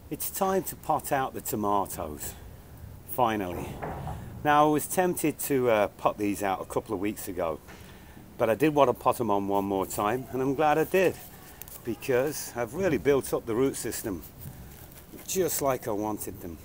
It's time to pot out the tomatoes, finally. Now I was tempted to pot these out a couple of weeks ago, but I did want to pot them on one more time, and I'm glad I did, because I've really built up the root system just like I wanted them.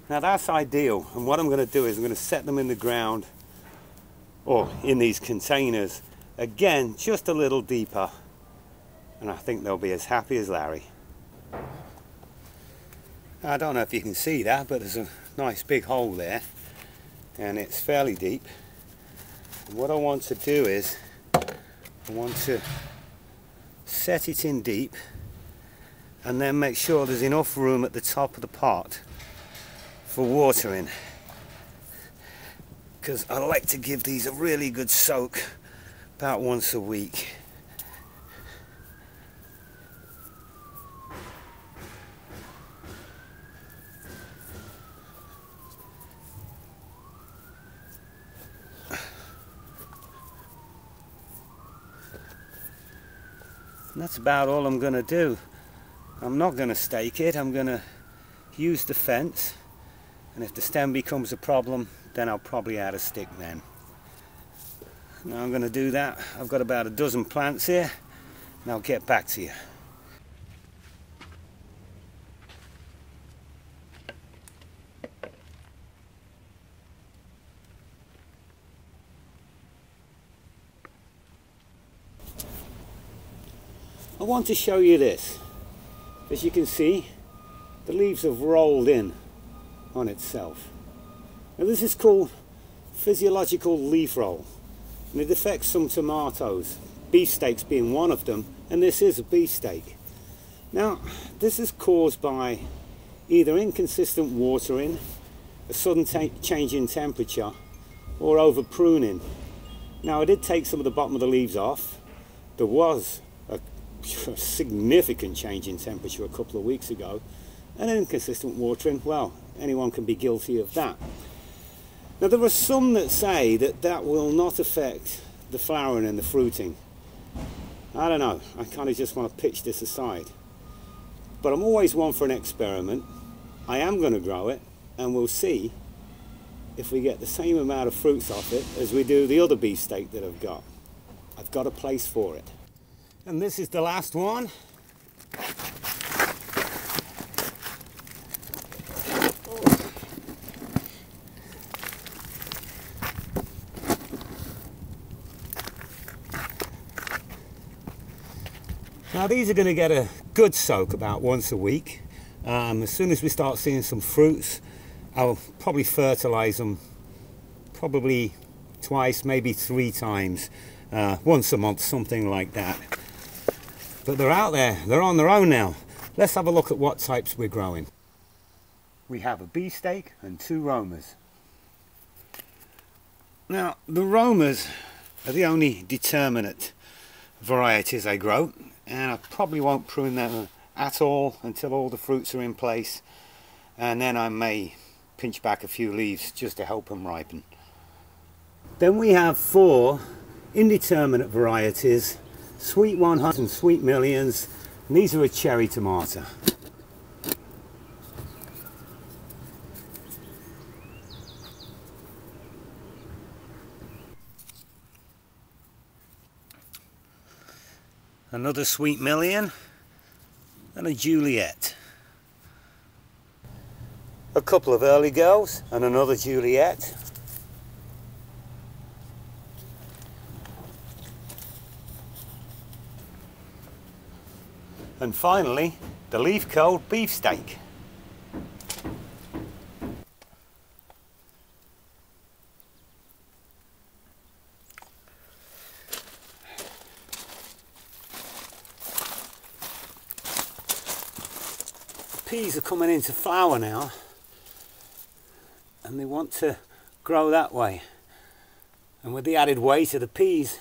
Now that's ideal, and what I'm going to do is I'm going to set them in the ground or in these containers again just a little deeper, and I think they'll be as happy as Larry. I don't know if you can see that, but there's a nice big hole there and it's fairly deep. And what I want to do is I want to set it in deep and then make sure there's enough room at the top of the pot for watering, because I like to give these a really good soak about once a week. And that's about all I'm going to do. I'm not going to stake it, I'm going to use the fence, and if the stem becomes a problem, then I'll probably add a stick then. Now I'm going to do that. I've got about a dozen plants here, and I'll get back to you. I want to show you this. As you can see, the leaves have rolled in on itself. Now this is called physiological leaf roll, and it affects some tomatoes, beefsteaks being one of them, and this is a beefsteak. Now this is caused by either inconsistent watering, a sudden change in temperature, or over pruning. Now I did take some of the bottom of the leaves off. There was a significant change in temperature a couple of weeks ago, and inconsistent watering, well, anyone can be guilty of that. Now there are some that say that that will not affect the flowering and the fruiting. I don't know, I kind of just want to pitch this aside. But I'm always one for an experiment. I am going to grow it, and we'll see if we get the same amount of fruits off it as we do the other beefsteak that I've got. I've got a place for it. And this is the last one. Now these are going to get a good soak about once a week. As soon as we start seeing some fruits, I'll probably fertilize them probably twice, maybe 3 times, once a month, something like that. But they're out there, they're on their own now. Let's have a look at what types we're growing. We have a beefsteak and 2 Romas. Now the Romas are the only determinate varieties I grow, and I probably won't prune them at all until all the fruits are in place, and then I may pinch back a few leaves just to help them ripen. Then we have 4 indeterminate varieties, Sweet 100 and Sweet Millions, and these are a cherry tomato. Another Sweet Million and a Juliet. A couple of early girls and another Juliet. And finally, the leaf-curled beefsteak. Peas are coming into flower now, and they want to grow that way. And with the added weight of the peas,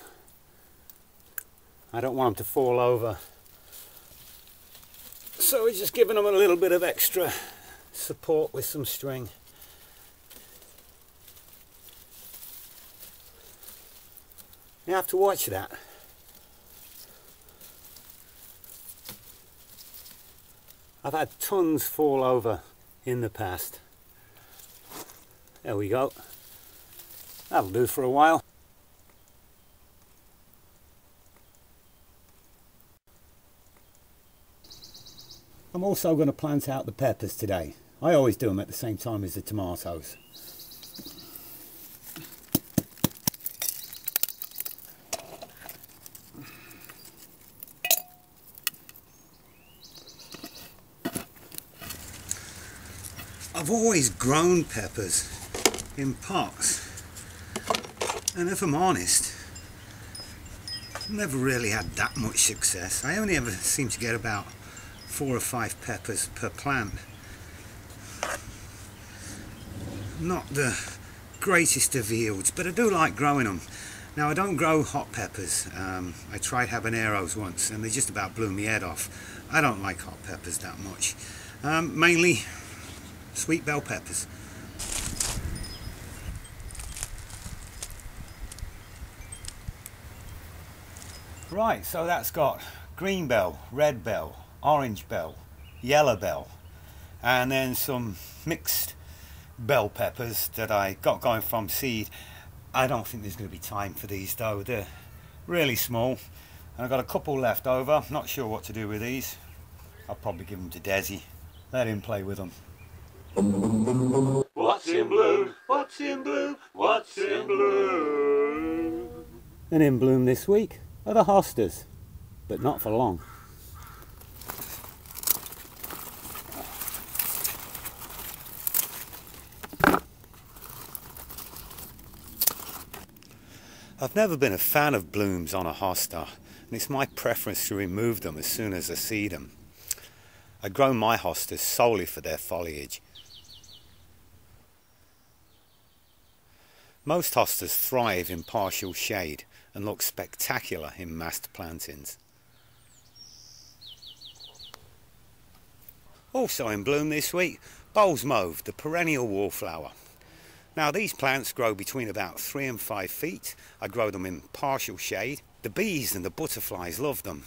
I don't want them to fall over. So we're just giving them a little bit of extra support with some string. You have to watch that. I've had tons fall over in the past. There we go. That'll do for a while. I'm also going to plant out the peppers today. I always do them at the same time as the tomatoes. I've always grown peppers in pots, and if I'm honest, I've never really had that much success. I only ever seem to get about 4 or 5 peppers per plant. Not the greatest of yields, but I do like growing them. Now, I don't grow hot peppers. I tried habaneros once and they just about blew my head off. I don't like hot peppers that much. Mainly sweet bell peppers. Right, so that's got green bell, red bell, orange bell, yellow bell, and then some mixed bell peppers that I got going from seed. I don't think there's going to be time for these though. They're really small, and I've got a couple left over. Not sure what to do with these. I'll probably give them to Desi. Let him play with them. What's in bloom? What's in bloom? What's in bloom? And in bloom this week are the hostas, but not for long. I've never been a fan of blooms on a hosta, and it's my preference to remove them as soon as I see them. I grow my hostas solely for their foliage. Most hostas thrive in partial shade and look spectacular in massed plantings. Also in bloom this week, bowls mauve, the perennial wallflower. Now these plants grow between about 3 and 5 feet. I grow them in partial shade. The bees and the butterflies love them,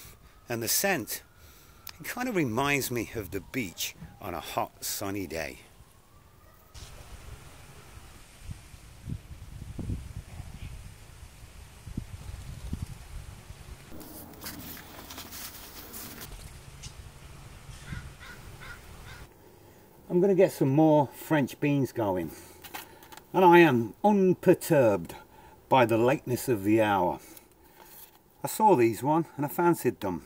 and the scent, it kind of reminds me of the beach on a hot sunny day. I'm going to get some more French beans going, and I am unperturbed by the lateness of the hour. I saw these one and I fancied them.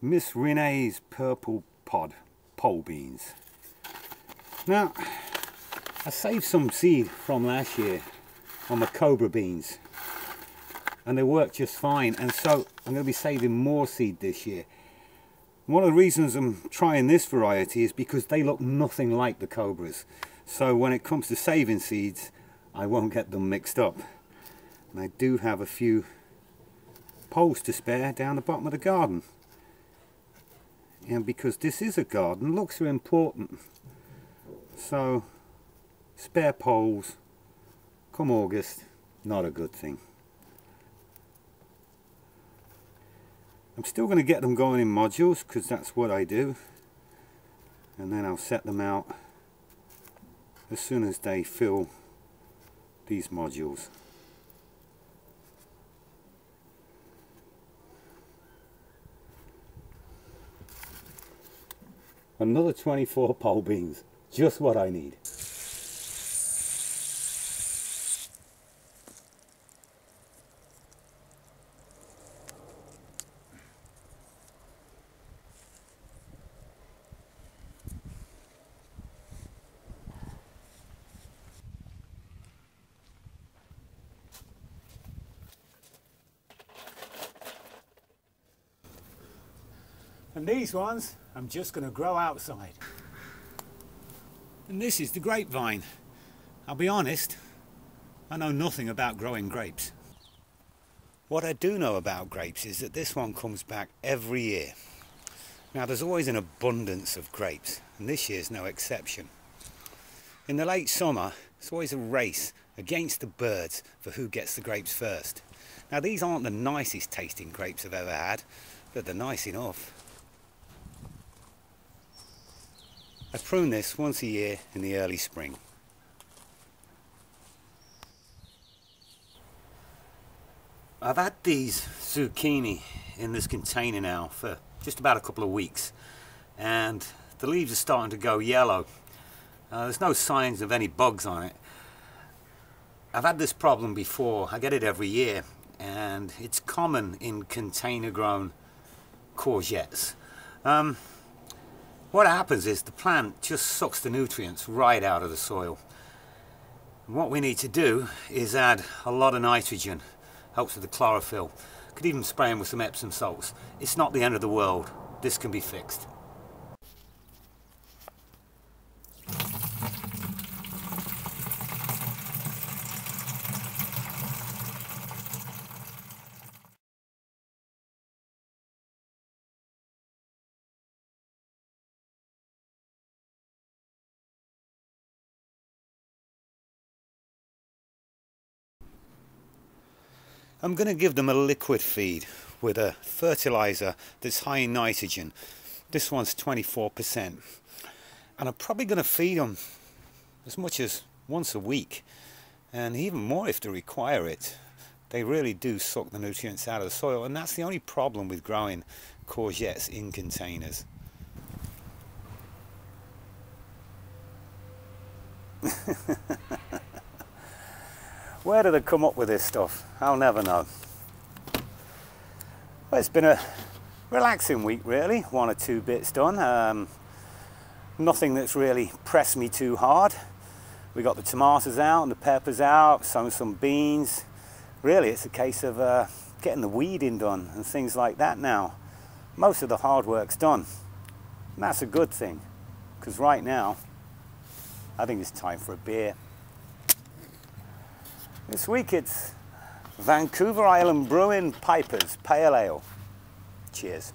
Miss Renee's purple pod pole beans. Now, I saved some seed from last year on the cobra beans, and they worked just fine, and so I'm going to be saving more seed this year. One of the reasons I'm trying this variety is because they look nothing like the cobras. So when it comes to saving seeds, I won't get them mixed up. And I do have a few poles to spare down the bottom of the garden. And because this is a garden, looks are important. So spare poles, come August, not a good thing. I'm still going to get them going in modules because that's what I do, and then I'll set them out as soon as they fill these modules. Another 24 pole beans, just what I need. And these ones I'm just going to grow outside. And this is the grapevine. I'll be honest, I know nothing about growing grapes. What I do know about grapes is that this one comes back every year. Now there's always an abundance of grapes, and this year's no exception. In the late summer, it's always a race against the birds for who gets the grapes first. Now these aren't the nicest tasting grapes I've ever had, but they're nice enough. I prune this once a year in the early spring. I've had these zucchini in this container now for just about a couple of weeks, and the leaves are starting to go yellow. There's no signs of any bugs on it. I've had this problem before. I get it every year, and it's common in container grown courgettes. What happens is the plant just sucks the nutrients right out of the soil. And what we need to do is add a lot of nitrogen. Helps with the chlorophyll. Could even spray them with some Epsom salts. It's not the end of the world. This can be fixed. I'm going to give them a liquid feed with a fertilizer that's high in nitrogen. This one's 24%. And I'm probably going to feed them as much as once a week, and even more if they require it. They really do suck the nutrients out of the soil, and that's the only problem with growing courgettes in containers. Where do they come up with this stuff? I'll never know. Well, it's been a relaxing week really, 1 or 2 bits done. Nothing that's really pressed me too hard. We got the tomatoes out and the peppers out, some beans. Really it's a case of getting the weeding done and things like that now. Most of the hard work's done. And that's a good thing, because right now I think it's time for a beer. This week it's Vancouver Island Brewing Piper's Pale Ale. Cheers.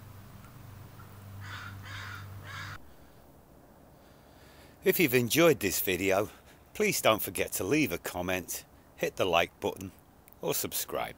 If you've enjoyed this video, please don't forget to leave a comment, hit the like button or subscribe.